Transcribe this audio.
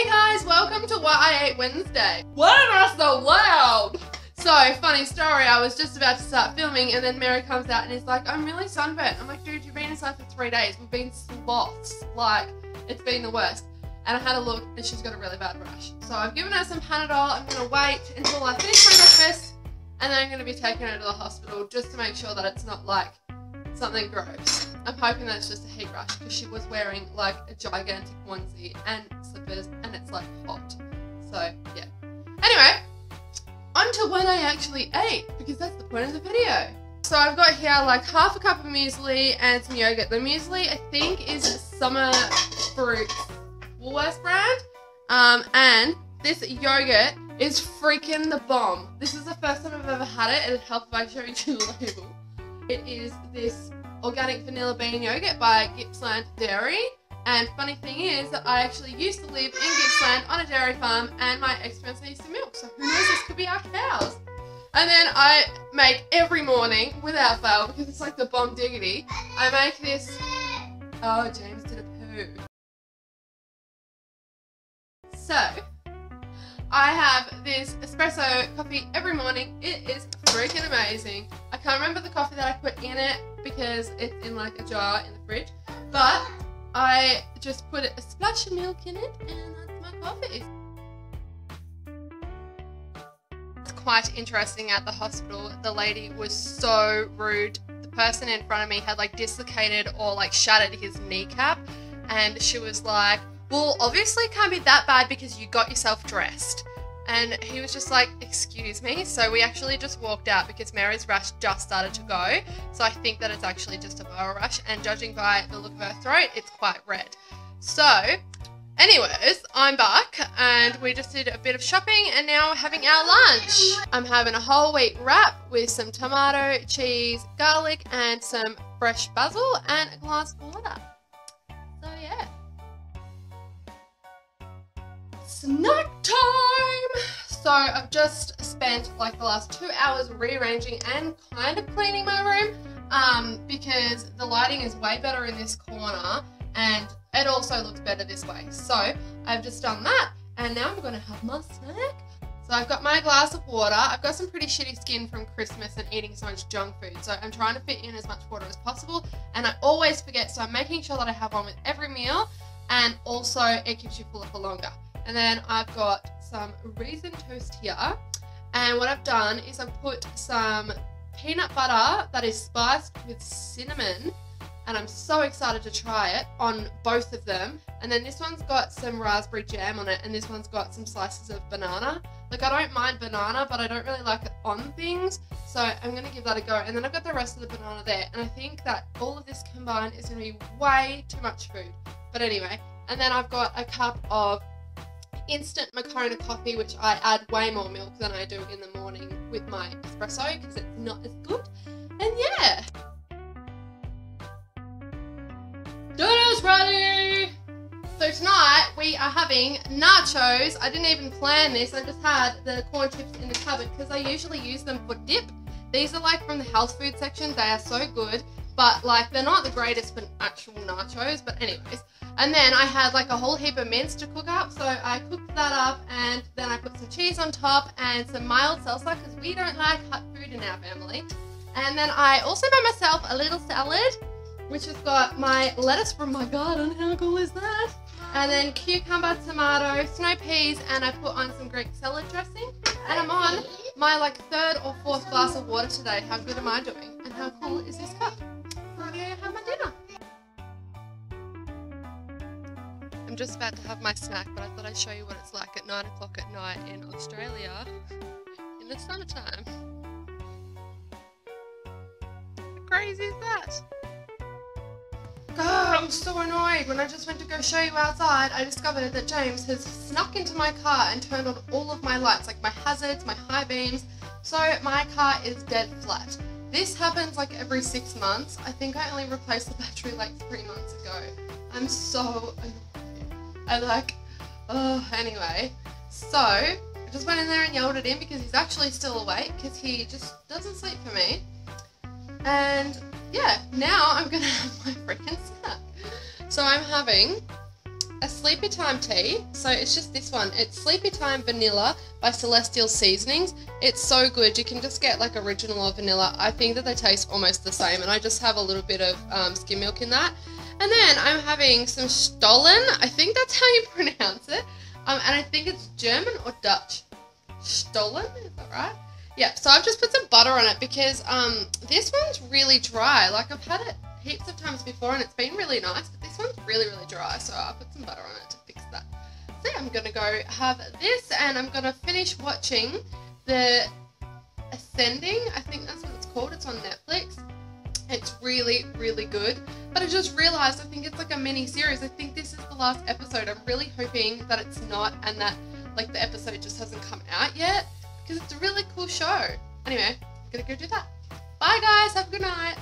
Hey guys, welcome to What I Ate Wednesday. Why am I so loud? So, funny story, I was just about to start filming and then Mary comes out and is like, I'm really sunburnt. I'm like, dude, you've been inside for 3 days. We've been sloths. Like, it's been the worst. And I had a look and she's got a really bad rash. So I've given her some Panadol. I'm going to wait until I finish my breakfast and then I'm going to be taking her to the hospital just to make sure that it's not like something gross. I'm hoping that it's just a heat rash because she was wearing like a gigantic onesie and slippers and it's like hot. So yeah. Anyway, on to what I actually ate because that's the point of the video. So I've got here like half a cup of muesli and some yogurt. The muesli I think is Summer Fruits Woolworths brand. And this yogurt is freaking the bomb. This is the first time I've ever had it. It'd help if I showed you the label. It is this organic vanilla bean yogurt by Gippsland Dairy. And funny thing is that I actually used to live in Gippsland on a dairy farm and my ex-fiance used to milk. So who knows, this could be our cows. And then I make every morning, without fail, because it's like the bomb diggity, I make this... Oh, James did a poo. So, I have this espresso coffee every morning. It is freaking amazing. I can't remember the coffee that I put in it because it's in like a jar in the fridge. But I just put a splash of milk in it and that's my coffee. It's quite interesting at the hospital. The lady was so rude. The person in front of me had like dislocated or like shattered his kneecap and she was like, well, obviously it can't be that bad because you got yourself dressed. And he was just like, excuse me. So we actually just walked out because Mary's rash just started to go. So I think that it's actually just a viral rash. And judging by the look of her throat, it's quite red. So anyways, I'm back and we just did a bit of shopping and now we're having our lunch. I'm having a whole wheat wrap with some tomato, cheese, garlic, and some fresh basil and a glass of water. So yeah. Snack time! So I've just spent like the last 2 hours rearranging and kind of cleaning my room because the lighting is way better in this corner and it also looks better this way. So I've just done that and now I'm going to have my snack. So I've got my glass of water. I've got some pretty shitty skin from Christmas and eating so much junk food. So I'm trying to fit in as much water as possible and I always forget, so I'm making sure that I have one with every meal and also it keeps you fuller for longer. And then I've got some raisin toast here. And what I've done is I've put some peanut butter that is spiced with cinnamon. And I'm so excited to try it on both of them. And then this one's got some raspberry jam on it. And this one's got some slices of banana. Like I don't mind banana, but I don't really like it on things. So I'm going to give that a go. And then I've got the rest of the banana there. And I think that all of this combined is going to be way too much food. But anyway, and then I've got a cup of instant Moccona coffee, which I add way more milk than I do in the morning with my espresso because it's not as good. And yeah, dinner's ready. So tonight we are having nachos. I didn't even plan this. I just had the corn chips in the cupboard because I usually use them for dip. These are like from the health food section. They are so good, but like they're not the greatest for actual nachos. But anyways. And then I had like a whole heap of mince to cook up, so I cooked that up and then I put some cheese on top and some mild salsa because we don't like hot food in our family. And then I also made myself a little salad, which has got my lettuce from my garden. How cool is that? And then cucumber, tomato, snow peas, and I put on some Greek salad dressing. And I'm on my like 3rd or 4th glass of water today. How good am I doing? And how cool is this cup? Ready to have my dinner. I'm just about to have my snack, but I thought I'd show you what it's like at 9 o'clock at night in Australia in the summertime. How crazy is that? God, I'm so annoyed. When I just went to go show you outside, I discovered that James has snuck into my car and turned on all of my lights, like my hazards, my high beams, so my car is dead flat. This happens like every 6 months. I think I only replaced the battery like 3 months ago. I'm so annoyed. Anyway, so I just went in there and yelled at him because he's actually still awake because he just doesn't sleep for me. And yeah, now I'm gonna have my freaking snack. So I'm having a Sleepy Time tea. So it's just this one. It's Sleepy Time Vanilla by Celestial Seasonings. It's so good. You can just get like original or vanilla. I think that they taste almost the same, and I just have a little bit of skim milk in that. And then I'm having some Stollen. I think that's how you pronounce it. And I think it's German or Dutch. Stollen, is that right? Yeah, so I've just put some butter on it because this one's really dry. Like I've had it heaps of times before and it's been really nice, but this one's really, really dry. So I put some butter on it to fix that. So I'm going to go have this and I'm going to finish watching the Ascending. I think that's what it's called. It's on Netflix. It's really, really good. But I just realised I think it's like a mini series. I think this is the last episode. I'm really hoping that it's not and that like the episode just hasn't come out yet because it's a really cool show. Anyway, I'm going to go do that. Bye guys. Have a good night.